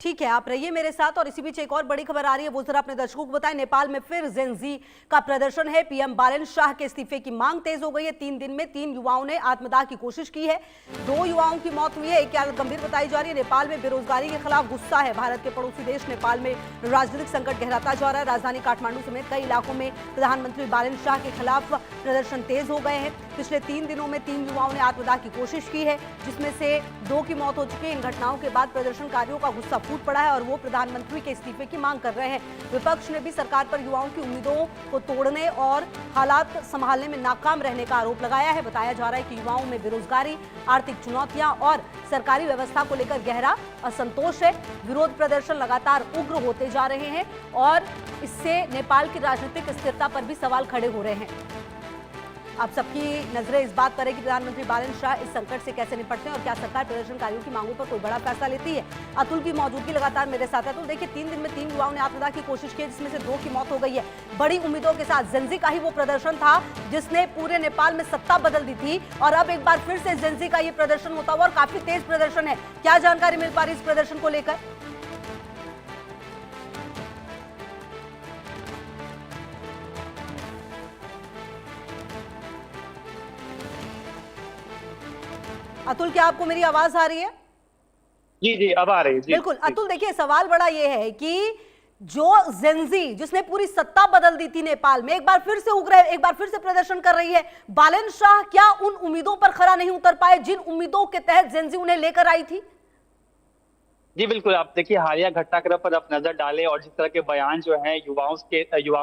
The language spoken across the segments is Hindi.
ठीक है, आप रहिए मेरे साथ। और इसी बीच एक और बड़ी खबर आ रही है, वो जरा अपने दर्शकों को बताएं। नेपाल में फिर जेनजी का प्रदर्शन है। पीएम बालेन शाह के इस्तीफे की मांग तेज हो गई है। 3 दिन में 3 युवाओं ने आत्मदाह की कोशिश की है। 2 युवाओं की मौत हुई है, एक की हालत गंभीर बताई जा रही है। नेपाल में बेरोजगारी के खिलाफ गुस्सा है। भारत के पड़ोसी देश नेपाल में राजनीतिक संकट गहराता जा रहा है। राजधानी काठमांडू समेत कई इलाकों में प्रधानमंत्री बालेन शाह के खिलाफ प्रदर्शन तेज हो गए हैं। पिछले 3 दिनों में 3 युवाओं ने आत्मदाह की कोशिश की है, जिसमें से 2 की मौत हो चुकी है। इन घटनाओं के बाद प्रदर्शनकारियों का गुस्सा फूट पड़ा है और वो प्रधानमंत्री के इस्तीफे की मांग कर रहे हैं। विपक्ष ने भी सरकार पर युवाओं की उम्मीदों को तोड़ने और हालात संभालने में नाकाम रहने का आरोप लगाया है। बताया जा रहा है कि युवाओं में बेरोजगारी, आर्थिक चुनौतियां और सरकारी व्यवस्था को लेकर गहरा असंतोष है। विरोध प्रदर्शन लगातार उग्र होते जा रहे हैं और इससे नेपाल की राजनीतिक स्थिरता पर भी सवाल खड़े हो रहे हैं। आप सबकी नजरें इस बात पर है कि प्रधानमंत्री बालेन शाह इस संकट से कैसे निपटते हैं और क्या सरकार प्रदर्शनकारियों की मांगों पर कोई बड़ा फैसला लेती है। अतुल की मौजूदगी लगातार मेरे साथ है। तो देखिए, 3 दिन में 3 युवाओं ने आत्मदाह की कोशिश की, जिसमें से 2 की मौत हो गई है। बड़ी उम्मीदों के साथ जेनजी का ही वो प्रदर्शन था जिसने पूरे नेपाल में सत्ता बदल दी थी, और अब एक बार फिर से जेनजी का ये प्रदर्शन होता हुआ और काफी तेज प्रदर्शन है। क्या जानकारी मिल पा रही इस प्रदर्शन को लेकर? अतुल, क्या आपको मेरी आवाज आ रही है? जी जी, अब आ रही है। जी बिल्कुल। जी। अतुल, देखिए, सवाल बड़ा ये है कि जो जेनजी जिसने पूरी सत्ता बदल दी थी नेपाल में, एक बार फिर से उग्र है, एक बार फिर से प्रदर्शन कर रही है। बालेन शाह क्या उन उम्मीदों पर खरा नहीं उतर पाए जिन उम्मीदों के तहत जेनजी उन्हें लेकर आई थी? जी बिल्कुल, आप देखिए हालिया घटनाक्रम पर आप नजर डालें और जिस तरह के बयान जो हैं युवाओं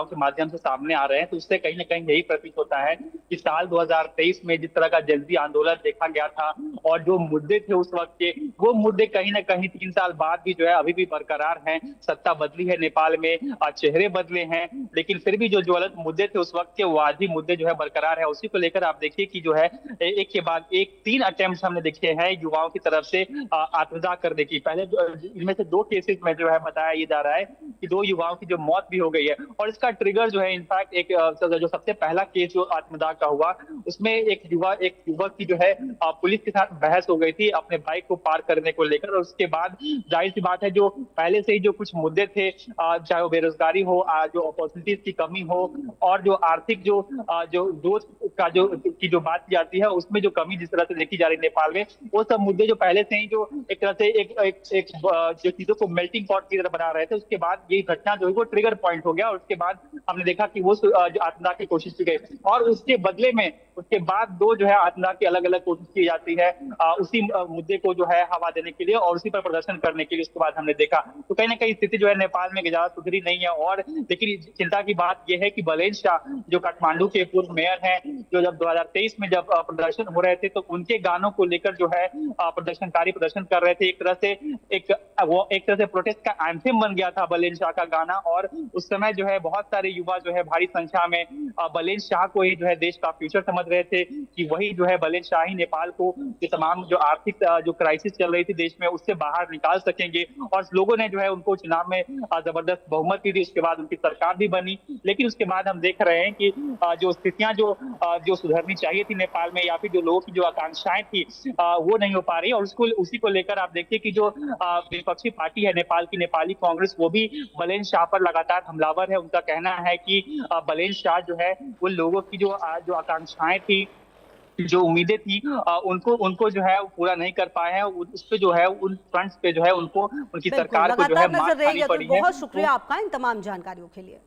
के माध्यम से सामने आ रहे हैं, तो उससे कहीं ना कहीं यही प्रतीत होता है कि साल 2023 में जिस तरह का जेनजी आंदोलन देखा गया था और जो मुद्दे थे उस वक्त के, वो मुद्दे कहीं ना कहीं 3 साल बाद भी जो है अभी भी बरकरार हैं। सत्ता बदली है नेपाल में, चेहरे बदले हैं, लेकिन फिर भी जो ज्वलंत मुद्दे थे उस वक्त के, वो आज भी मुद्दे जो है बरकरार है। उसी को लेकर आप देखिए कि जो है एक के बाद एक 3 अटेम्प्ट हमने देखे हैं युवाओं की तरफ से आत्मदाह करने की। पहले इनमें से 2 केसेस में जो है बताया ये जा रहा है कि 2 युवाओं की जो मौत भी हो गई है, और इसका ट्रिगर जो है इनफैक्ट एक जो सबसे पहला केस जो आत्मदाह का हुआ, उसमें एक युवक की जो है पुलिस के साथ बहस हो गई थी अपने बाइक को पार करने को लेकर। और उसके बाद जाहिर सी बात है, जो पहले से ही जो कुछ मुद्दे थे, चाहे वो बेरोजगारी हो, जो अपॉर्चुनिटीज की कमी हो, और जो आर्थिक जो ग्रोथ का की जो बात की जाती है, उसमें जो कमी जिस तरह से देखी जा रही है नेपाल में, वो सब मुद्दे जो पहले से ही जो एक तरह से एक जो चीजों को मेल्टिंग पॉट की तरह बना रहे थे, उसके बाद ये घटना जो है वो ट्रिगर पॉइंट हो गया। और उसके बाद हमने देखा कि वो जो आत्मदाह की कोशिश की गई, और उसके बदले में उसके बाद 2 जो है आत्मदाह की अलग अलग कोशिश की जाती है उसी मुद्दे को जो है हवा देने के लिए और उसी पर प्रदर्शन करने के लिए। उसके बाद हमने देखा तो कहीं ना कहीं स्थिति जो है नेपाल में ज्यादा सुधरी नहीं है। और लेकिन चिंता की बात यह है कि बालेन शाह जो काठमांडू के पूर्व मेयर हैं, जो जब 2023 में जब प्रदर्शन हो रहे थे, तो उनके गानों को लेकर जो है प्रदर्शनकारी प्रदर्शन कर रहे थे। एक तरह से प्रोटेस्ट का एंथम बन गया था बालेन शाह का गाना। और उस समय जो है बहुत सारे युवा जो है भारी संख्या में बालेन शाह को ही जो है देश का फ्यूचर समझ रहे थे, कि वही जो है बालेन शाह ही नेपाल को ये तमाम जो आर्थिक जो क्राइसिस चल रही थी देश में, उससे बाहर निकाल सकेंगे। और लोगों ने जो है उनको चुनाव में जबरदस्त बहुमत दी थी। उसके बाद उनकी सरकार भी बनी, लेकिन उसके बाद हम देख रहे हैं कि जो स्थितियां जो सुधरनी चाहिए थी नेपाल में, या फिर जो लोगों की जो आकांक्षाएं थी, वो नहीं हो पा रही। और उसी को लेकर आप देखिए कि जो विपक्षी पार्टी है नेपाल की, नेपाली कांग्रेस, वो भी बालेन शाह पर लगातार हमलावर है। उनका कहना है कि बालेन शाह जो है वो लोगों की जो आकांक्षाएं थी, जो उम्मीदें थी, उनको जो है पूरा नहीं कर पाए हैं। उस पे जो है उन फ्रंट्स पे जो है उनको उनकी सरकार को जो है मार खानी पड़ी है। बहुत शुक्रिया आपका इन तमाम जानकारियों के लिए।